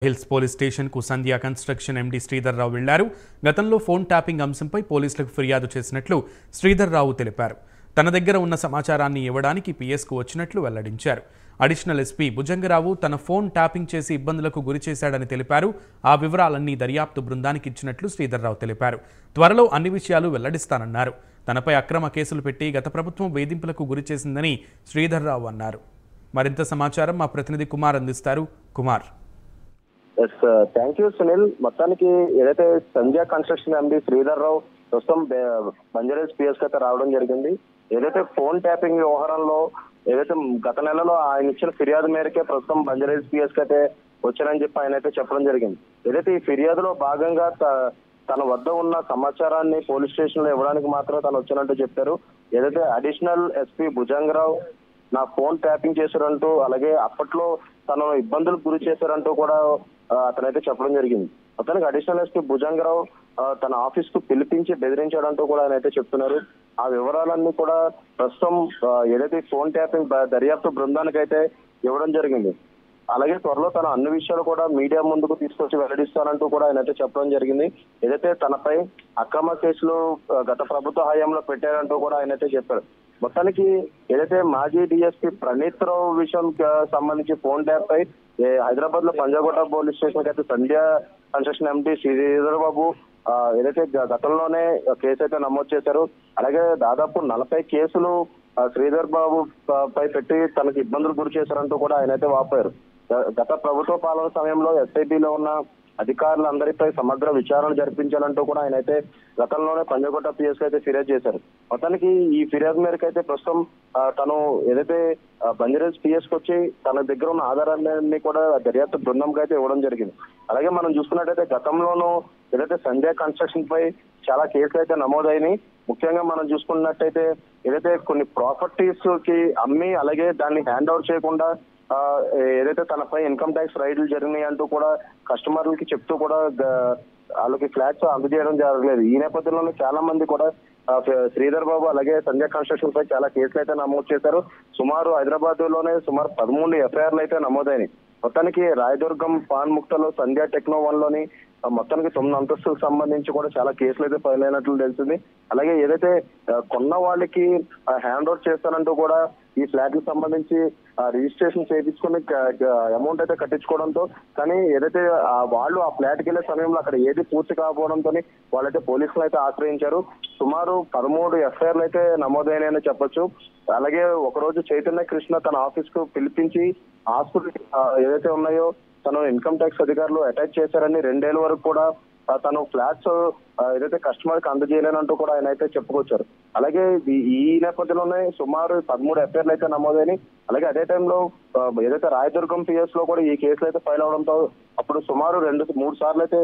Hills police స్టేషన్కు సంధ్య construction MD Sridhar Rao వెళ్లారు. గతంలో ఫోన్ ట్యాపింగ్ అంశంపై పోలీసులకు ఫిర్యాదు చేసినట్లు శ్రీధర్రావు తెలిపారు. తన దగ్గర ఉన్న సమాచారాన్ని ఇవ్వడానికి పిఎస్కు వచ్చినట్లు వెల్లడించారు. అడిషనల్ ఎస్పీ భుజంగరావు తన ఫోన్ ట్యాపింగ్ చేసి ఇబ్బందులకు గురి చేశాడని తెలిపారు. ఆ వివరాలన్నీ దర్యాప్తు బృందానికి ఇచ్చినట్లు శ్రీధర్రావు తెలిపారు. త్వరలో అన్ని విషయాలు వెల్లడిస్తానన్నారు. తనపై అక్రమ కేసులు పెట్టి గత ప్రభుత్వం వేధింపులకు గురి చేసిందని శ్రీధర్రావు అన్నారు. మరింత సమాచారం మా ప్రతినిధి కుమార్ అందిస్తారు. కుమార్. Thank you Sunil. మొత్తానికి ఏదైతే సంధ్య కన్స్ట్రక్షన్ ఎండీ శ్రీధర్రావు ప్రస్తుతం బంజారాహిల్స్ పిఎస్ అయితే రావడం జరిగింది. ఏదైతే ఫోన్ ట్యాపింగ్ వ్యవహారంలో ఏదైతే గత నెలలో ఆయన ఇచ్చిన ఫిర్యాదు మేరకే ప్రస్తుతం బంజారాహిల్స్ పిఎస్ అయితే వచ్చారని చెప్పి ఆయన అయితే చెప్పడం జరిగింది. ఏదైతే ఈ ఫిర్యాదులో భాగంగా తన వద్ద ఉన్న సమాచారాన్ని పోలీస్ స్టేషన్ లో ఇవ్వడానికి మాత్రమే తను వచ్చినట్టు చెప్పారు. ఏదైతే అడిషనల్ ఎస్పీ భుజంగరావు నా ఫోన్ ట్యాపింగ్ చేశారంటూ, అలాగే అప్పట్లో తను ఇబ్బందులకు గురి చేశారంటూ కూడా అతనైతే చెప్పడం జరిగింది. అతనికి అడిషనల్ ఎస్పీ భుజంగరావు తన ఆఫీస్ కు పిలిపించి బెదిరించాడంటూ కూడా ఆయన అయితే చెప్తున్నారు. ఆ వివరాలన్నీ కూడా ప్రస్తుతం ఏదైతే ఫోన్ ట్యాపింగ్ దర్యాప్తు బృందానికి అయితే ఇవ్వడం జరిగింది. అలాగే త్వరలో తన అన్ని విషయాలు కూడా మీడియా ముందుకు తీసుకొచ్చి వెల్లడిస్తానంటూ కూడా ఆయన అయితే చెప్పడం జరిగింది. ఏదైతే తనపై అక్రమ కేసులు గత ప్రభుత్వ హయాంలో పెట్టారంటూ కూడా ఆయన అయితే చెప్పారు. మొత్తానికి ఏదైతే మాజీ డిఎస్పీ ప్రణీత్ రావు విషయం సంబంధించి ఫోన్ ట్యాప్ పై హైదరాబాద్ లో పంజాగుట్ట పోలీస్ స్టేషన్ కి అయితే సంధ్య కన్స్ట్రక్షన్ ఎండీ శ్రీధర్బాబు ఏదైతే గతంలోనే కేసు అయితే నమోదు చేశారు. అలాగే దాదాపు 40 కేసులు శ్రీధర్ బాబు పై పెట్టి తనకు ఇబ్బందులు గురి చేశారంటూ కూడా ఆయన అయితే వాపోయారు. గత ప్రభుత్వ పాలన సమయంలో ఎస్ఐబిలో ఉన్న అధికారులందరిపై సమగ్ర విచారణ జరిపించాలంటూ కూడా ఆయన అయితే గతంలోనే పంజాగుట్ట పిఎస్ అయితే ఫిర్యాదు చేశారు. మొత్తానికి ఈ ఫిర్యాదు మేరకు అయితే ప్రస్తుతం తను ఏదైతే బంజారాహిల్స్ పిఎస్ కి వచ్చి తన దగ్గర ఉన్న ఆధారాలన్నీ కూడా దర్యాప్తు బృందంకి అయితే ఇవ్వడం జరిగింది. అలాగే మనం చూసుకున్నట్టయితే గతంలోనూ ఏదైతే సంధ్య కన్స్ట్రక్షన్ పై చాలా కేసులు అయితే నమోదైనాయి. ముఖ్యంగా మనం చూసుకున్నట్టయితే ఏదైతే కొన్ని ప్రాపర్టీస్ కి అమ్మి అలాగే దాన్ని హ్యాండ్ ఓవర్ చేయకుండా ఏదైతే తనపై ఇన్కమ్ ట్యాక్స్ రైడ్లు జరిగినాయి అంటూ కూడా కస్టమర్లకి చెప్తూ కూడా వాళ్ళకి ఫ్లాట్స్ అందజేయడం జరగలేదు. ఈ నేపథ్యంలోనే చాలా మంది కూడా శ్రీధర్ బాబు అలాగే సంధ్య కన్స్ట్రక్షన్ పై చాలా కేసులు అయితే నమోదు చేశారు. సుమారు హైదరాబాద్ లోనే సుమారు 13 ఎఫ్ఐఆర్లు అయితే నమోదైనాయి. మొత్తానికి రాయదుర్గం పాన్ ముక్తలో సంధ్య టెక్నో 1 లోని మొత్తానికి 9 అంతస్తులకు సంబంధించి కూడా చాలా కేసులు అయితే ఫైల్ అయినట్లు తెలిసింది. అలాగే ఏదైతే కొన్న వాళ్ళకి హ్యాండ్ ఓవర్ చేస్తానంటూ కూడా ఈ ఫ్లాట్ కి సంబంధించి రిజిస్ట్రేషన్ చేయించుకుని అమౌంట్ అయితే కట్టించుకోవడంతో, కానీ ఏదైతే వాళ్ళు ఆ ఫ్లాట్కి వెళ్లే సమయంలో అక్కడ ఏది పూర్తి కాకపోవడంతో వాళ్ళైతే పోలీసులు అయితే ఆశ్రయించారు. సుమారు 13 ఎఫ్ఐఆర్లు అయితే నమోదైనాయని చెప్పొచ్చు. అలాగే ఒకరోజు చైతన్య కృష్ణ తన ఆఫీస్ కు పిలిపించి ఆస్తులు ఏదైతే ఉన్నాయో తను ఇన్కమ్ ట్యాక్స్ అధికారులు అటాచ్ చేశారని 2 ఏళ్ల వరకు కూడా తను ఫ్లాట్స్ ఏదైతే కస్టమర్ కి అందజేయలేనంటూ కూడా ఆయన అయితే చెప్పుకొచ్చారు. అలాగే ఈ నేపథ్యంలోనే సుమారు 13 ఎఫ్ఐఆర్లు అయితే నమోదైనాయి. అలాగే అదే టైంలో ఏదైతే రాయదుర్గం పిఎస్ లో కూడా ఈ కేసులు అయితే ఫైల్ అవడంతో అప్పుడు సుమారు 2-3 సార్లు అయితే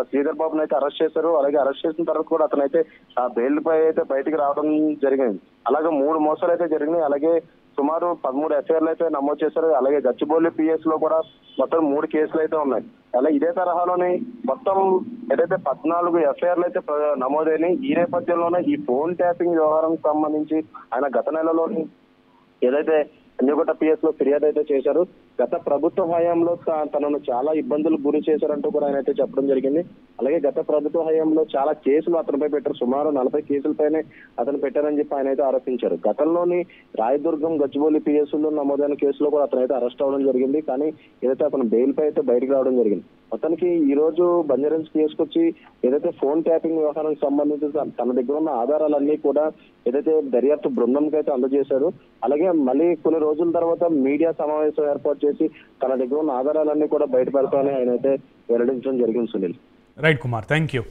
శ్రీధర్ బాబుని అయితే అరెస్ట్ చేశారు. అలాగే అరెస్ట్ చేసిన తర్వాత కూడా అతనైతే బెయిల్ పై అయితే బయటికి రావడం జరిగింది. అలాగే 3 మోసాలు అయితే జరిగినాయి. అలాగే సుమారు 13 ఎఫ్ఐఆర్లు అయితే నమోదు చేశారు. అలాగే గచ్చిబౌలి పిఎస్ లో కూడా మొత్తం 3 కేసులు అయితే ఉన్నాయి. అలాగే ఇదే తరహాలోని మొత్తం ఏదైతే 14 ఎఫ్ఐఆర్లు అయితే నమోదైనాయి. ఈ నేపథ్యంలోనే ఈ ఫోన్ ట్యాపింగ్ వ్యవహారం సంబంధించి ఆయన గత నెలలోని ఏదైతే పంజాగుట్ట పిఎస్ లో ఫిర్యాదు అయితే చేశారు. గత ప్రభుత్వ హయాంలో తనను చాలా ఇబ్బందులు గురి చేశారంటూ కూడా ఆయన అయితే చెప్పడం జరిగింది. అలాగే గత ప్రభుత్వ హయాంలో చాలా కేసులు అతనిపై పెట్టారు. సుమారు 40 కేసులపైనే అతను పెట్టారని చెప్పి ఆయన అయితే ఆరోపించారు. గతంలోని రాయదుర్గం గచ్చిబౌలి పిఎస్ లో నమోదైన కేసులో కూడా అతనైతే అరెస్ట్ అవ్వడం జరిగింది. కానీ ఏదైతే అతను బెయిల్ పై అయితే బయటకు రావడం జరిగింది. మొత్తానికి ఈ రోజు బంజారాహిల్స్ పిఎస్ కి వచ్చి ఏదైతే ఫోన్ ట్యాపింగ్ వ్యవహారానికి సంబంధించి తన దగ్గర ఉన్న ఆధారాలన్నీ కూడా ఏదైతే దర్యాప్తు బృందంకి అయితే అందజేశారు. అలాగే మళ్ళీ కొన్ని రోజుల తర్వాత మీడియా సమావేశం ఏర్పాటు చేసి తన దగ్గర ఉన్న ఆధారాలన్నీ కూడా బయట పెడతామని ఆయన అయితే వెల్లడించడం జరిగింది. Sunil. Right Kumar, thank you.